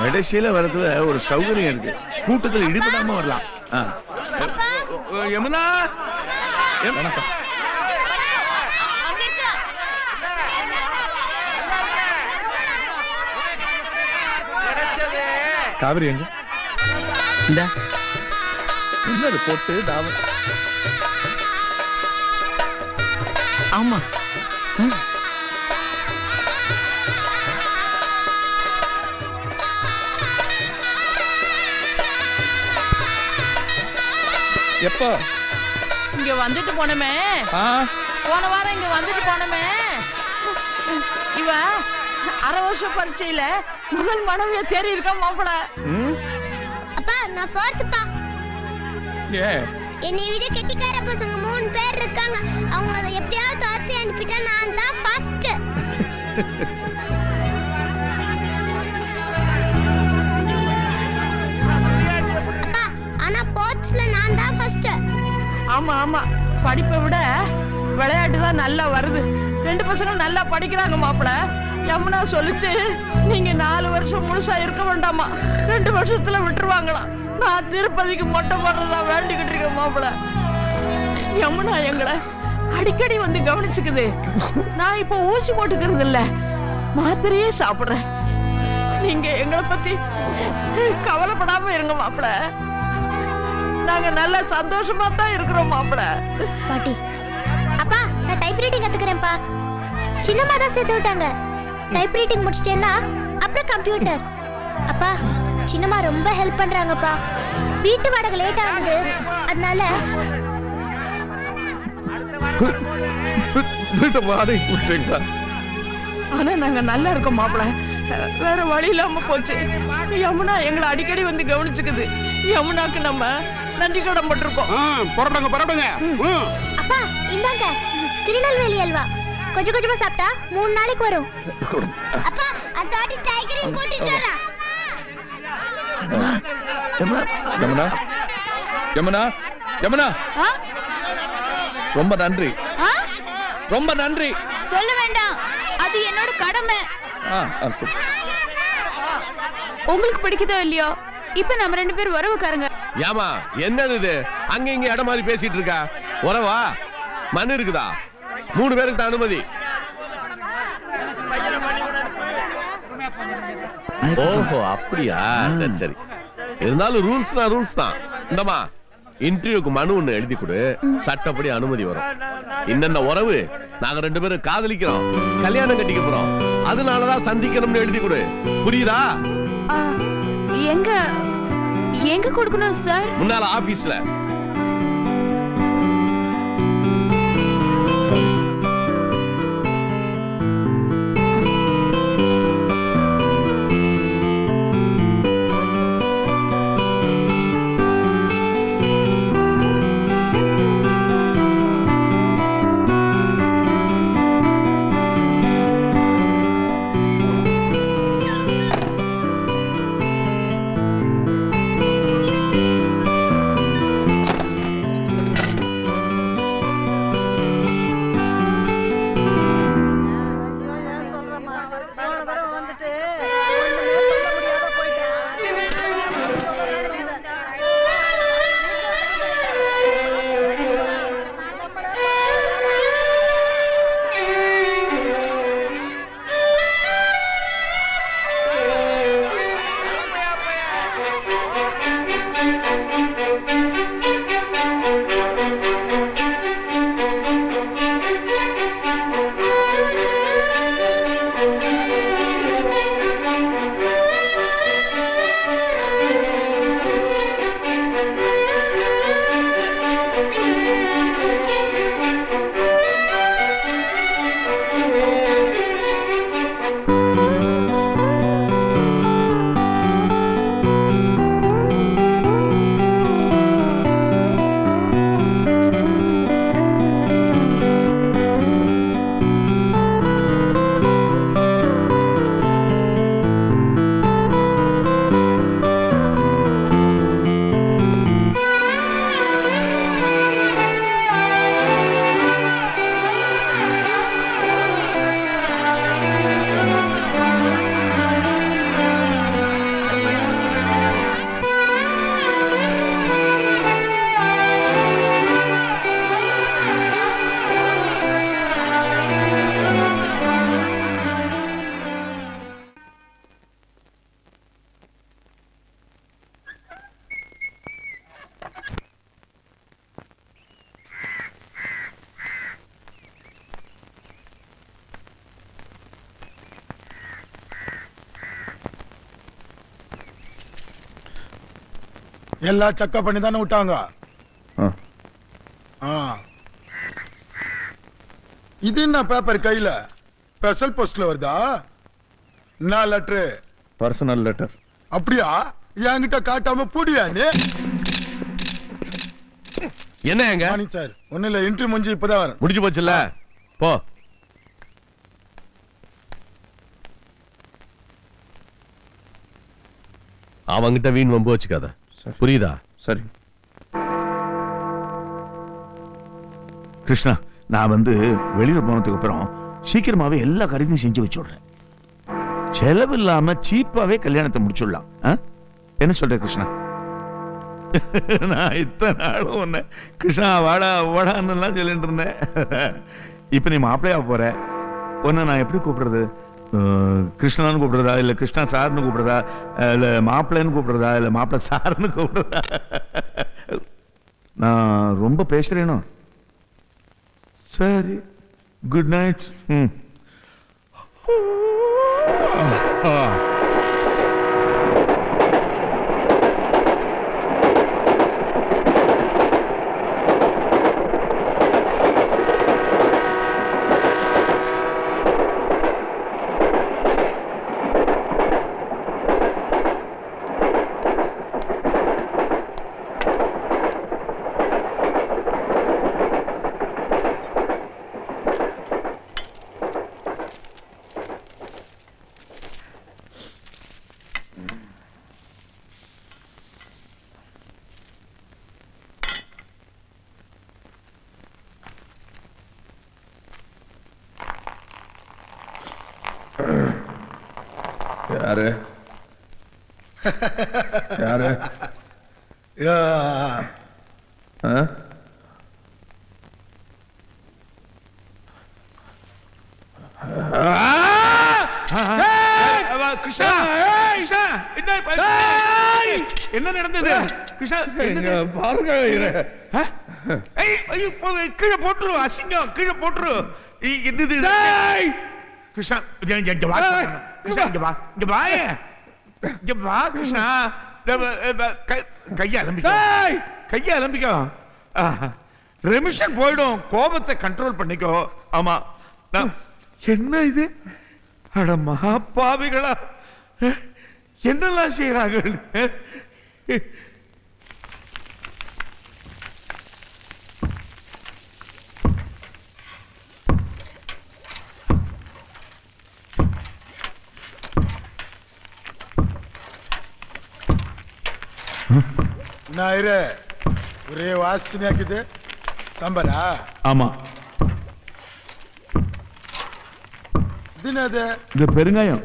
கடைசியில வரதுல ஒரு சௌகரியம் இருக்கு, கூட்டத்தில் இடிபடாம வரலாம். யமுனா வணக்கம். காவிரி எங்க? இந்த என்னது போட்டு தாவ? ஆமா எப்போ இங்க வந்துட்டு போனமே? போன வாரம் இங்க வந்துட்டு போனமே. இவ அரை வருஷம் பரீட்சையில முதல் மனைவிய தேறி இருக்க மாப்பிள. அப்பா நான் ஃபோர்த்ப்பா. என்னை விட கெட்டிக்கார பசங்க 3 பேர் இருக்காங்க. அவங்க எப்படியாவது துரத்தி அனுப்பிட்டா நான் தான் ஃபர்ஸ்ட். அப்பா ஆனா ஸ்போர்ட்ஸ்ல நான் தான் ஃபர்ஸ்ட். ஆமா ஆமா, படிப்பை விட விளையாட்டு தான் நல்லா வருது. 2 பசங்களும் நல்லா படிக்கிறாங்க மாப்பிள. யமுனா சொல்லிச்சு, நீங்க 4 வருஷம் முழுசா இருக்க வேண்டாமா, 2 வருஷத்துல விட்டுருவாங்களாம். நான் திருப்பதிக்கு மொட்டை போடுறதா வேண்டிக்கிட்டு இருக்கேன் மாப்பிள. யமுனா எங்களை அடிக்கடி வந்து கவனிச்சுக்குது. நான் இப்ப ஊசி போட்டுக்கிறது இல்ல, மாத்திரையே சாப்பிடுறேன். நீங்க எங்களை பத்தி கவலைப்படாம இருங்க மாப்பிள. நாங்க நல்ல சந்தோஷமா தான் இருக்கிறோம் மாப்பிள. பாட்டி, அப்பா நான் டைப்ரைட்டிங் கத்துக்கிறேன்ப்பா. சின்னம்மா தான் சேர்த்து விட்டாங்க. டைப்ரைட்டிங் முடிச்சிட்டேன்னா அப்புறம் கம்ப்யூட்டர். அப்பா சின்னம்மா ரொம்ப ஹெல்ப் பண்றாங்கப்பா. வீட்டு வாடகை லேட் ஆகுது, அதனால வீட்டு வாடகை கொடுத்தீங்களா? ஆனா நாங்க நல்லா இருக்கோம் மாப்பிள. வேற வழி இல்லாம போச்சு. யமுனா எங்களை அடிக்கடி வந்து கவனிச்சுக்குது. யமுனாக்கு நம்ம நன்றி கடன் பட்டிருக்கோம். புறப்படுங்க புறப்படுங்க. அப்பா இந்தாங்க திருநெல்வேலி அல்வா. கொஞ்சம் கொஞ்சமா சாப்பிட்டா 3 நாளைக்கு வரும். அப்பா அதாடி டைகரையும் கூட்டிட்டு வரா. யமுனா யமுனா யமுனா யமுனா, ரொம்ப நன்றி. ரொம்ப நன்றி. சொல்ல வேண்டாம், அது என்னோட கடமை. உங்களுக்கு பிடிக்குதோ இல்லையோ, இப்ப நம்ம 2 பேரும் உறவுக்காரங்க. ஏமா என்னது இது? அங்க இங்க இடம் மாதிரி பேசிட்டு இருக்கா. உறவா? மண் இருக்குதா? 3 பேருக்கு தான் அனுமதி. ஓஹோ அப்படியா? சரி சரி. இருந்தாலும் ரூல்ஸ்னா ரூல்ஸ் தான். இந்தமா இன்டர்வியூக்கு மனு ஒண்ணு எழுதி கொடு, சட்டப்படி அனுமதி வரும். இன்னென்ன உறவு, நாங்க 2 பேரும் காதலிக்கிறோம், கல்யாணம் கட்டிக்க போறோம், அதனாலதான் சந்திக்கணும்னு எழுதி கொடு. புரியுதா? எங்க எங்க கொடுக்கணும் சார்? முன்னால ஆபீஸ்ல. எல்லாம் செக்கப் பண்ணி தானே விட்டாங்க. ஆ. இது என்ன பேப்பர் கையில ஸ்பெஷல் போஸ்ட்ல வருதா? என்ன லெட்டர்? Personal letter. அப்படியா? என்கிட்ட காட்டாம புடியா நீ? என்ன எங்க மார்னிங் சார். ஒண்ணு இல்ல, இன்டர்வியூ முடிஞ்சு இப்பதான் வரேன். முடிஞ்சு போச்சுல்ல, போ. அவங்கிட்ட வீண் வம்பு வச்சுக்காத, புரியுதா? சரி கிருஷ்ணா, நான் வெளியில போனதுக்கு அப்புறம் சீக்கிரமாவே எல்லா காரியத்தையும் செஞ்சு வச்சுடுறேன். செலவு இல்லாம சீப்பாவே கல்யாணத்தை முடிச்சுடலாம். என்ன சொல்ற கிருஷ்ணா? நான் இத்தனை நாளும் ஒண்ணு கிருஷ்ணா வாடா வாடான்னு சொல்லிட்டு இருந்தேன். இப்ப நீ மாப்பிள்ளையா போற, ஒன்னு நான் எப்படி கூப்பிடுறது? கிருஷ்ணான்னு கூப்பிடுறதா, இல்ல கிருஷ்ணா சார்னு கூப்பிடுறதா, இல்ல மாப்பிள்ளைன்னு கூப்பிடுறதா, இல்ல மாப்பிள்ளை சார்னு கூப்பிடுறதா? நான் ரொம்ப பேசுறேனோ? சரி, குட் நைட். யாரு யாரு? என்ன நடந்தது கிருஷ்ணா? பாருங்க, கீழே போட்டுரு, அசிங்கம், கீழே போட்டுரு. என்னது கிருஷ்ணா? இங்க வா கிருஷ்ணா, இங்க வா, இங்க வா, இங்க வா கிருஷ்ணா. கைய அலம்பிக்கோ, கைய அலம்பிக்கோ. ரெமிஷன் போயிடும், கோபத்தை கண்ட்ரோல் பண்ணிக்கோ. ஆமா, என்ன இது? அட மகாபாவிகளா, என்னெல்லாம் செய்யறாங்க? ஒரே வாசனையாக்குது. சாம்பாரா? ஆமா. இது என்னது? இது பெருங்காயம்.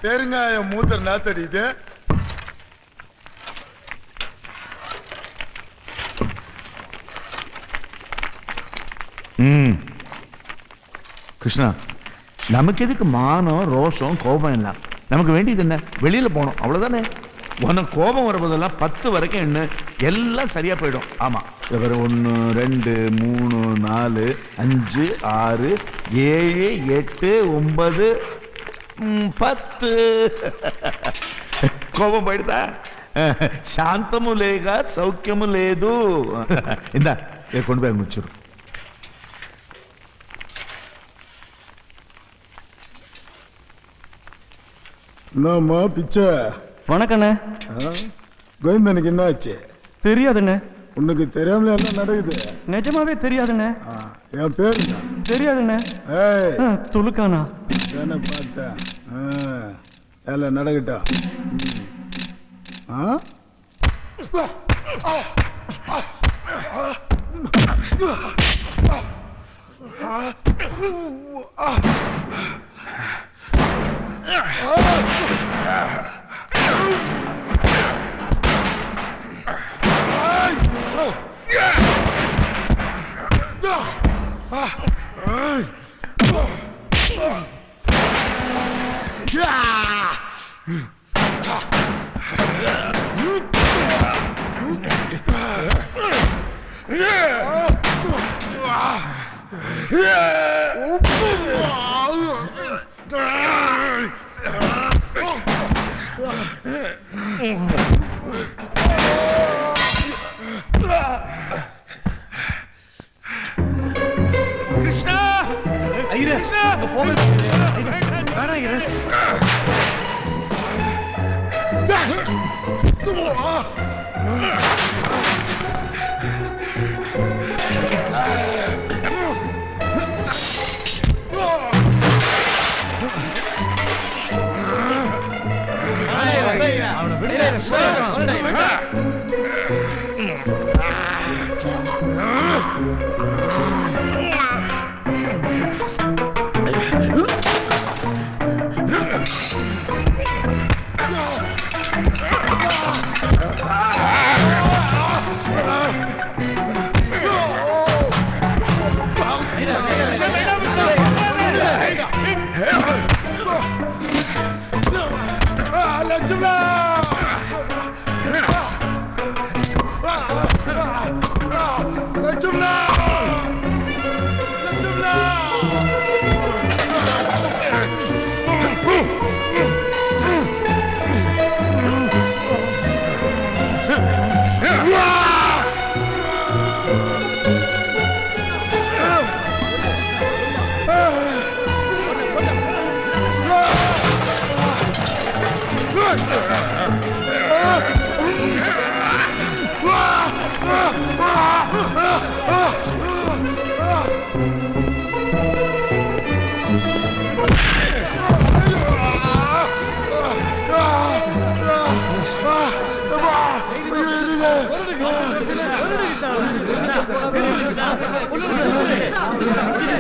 பெருங்காயம் மூத்தர் நாத்தடிது. கிருஷ்ணா, நமக்கு எதுக்கு மானம், ரோஷம், கோபம் எல்லாம்? நமக்கு வேண்டியது என்ன? வெளியில போனோம், அவ்வளவுதானே. உனக்கு கோபம் வரும்போதெல்லாம் 10 வரைக்கும் என்ன, எல்லாம் சரியா போயிடும். ஆமா, 1 2 3 4 5 6 7 8 9 10. కోపం పడితే శాంతము లేక సౌఖ్యము లేదు. ఇందా కొండ పోయి ముచ్చురు. என்னம்மா பிச்சை? வணக்கண்ணே. கோவிந்தனுக்கு என்ன ஆச்சு? தெரியாதுண்ணே. உனக்கு தெரியாமல என்ன நடக்குது? நிஜமாவே தெரியாதுண்ணே. என் பேர் தெரியாதுண்ணே. துலுக்கானா? என்ன பார்த்தேன். எல்லாம் நடக்கட்டும். கிருஷ்ணா ஐயரே அங்க போக வேணாம் ஐயரே அவனை விடு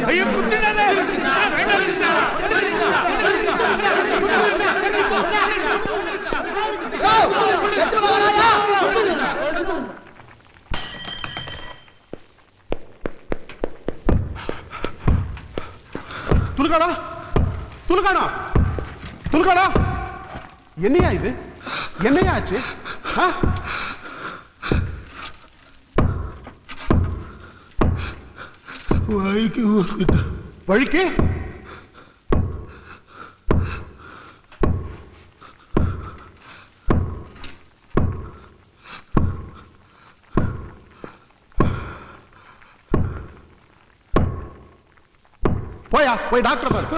ஐயோ குத்திடாதே கிருஷ்ணா வேண்டாம் கிருஷ்ணா துலுக்காடா துலுக்காடா துலுக்காடா என்னையா இது என்னையா ஆச்சு வழிக்கு ஊத்திட்ட வழிக்கு போயா போய் டாக்டர் பாரு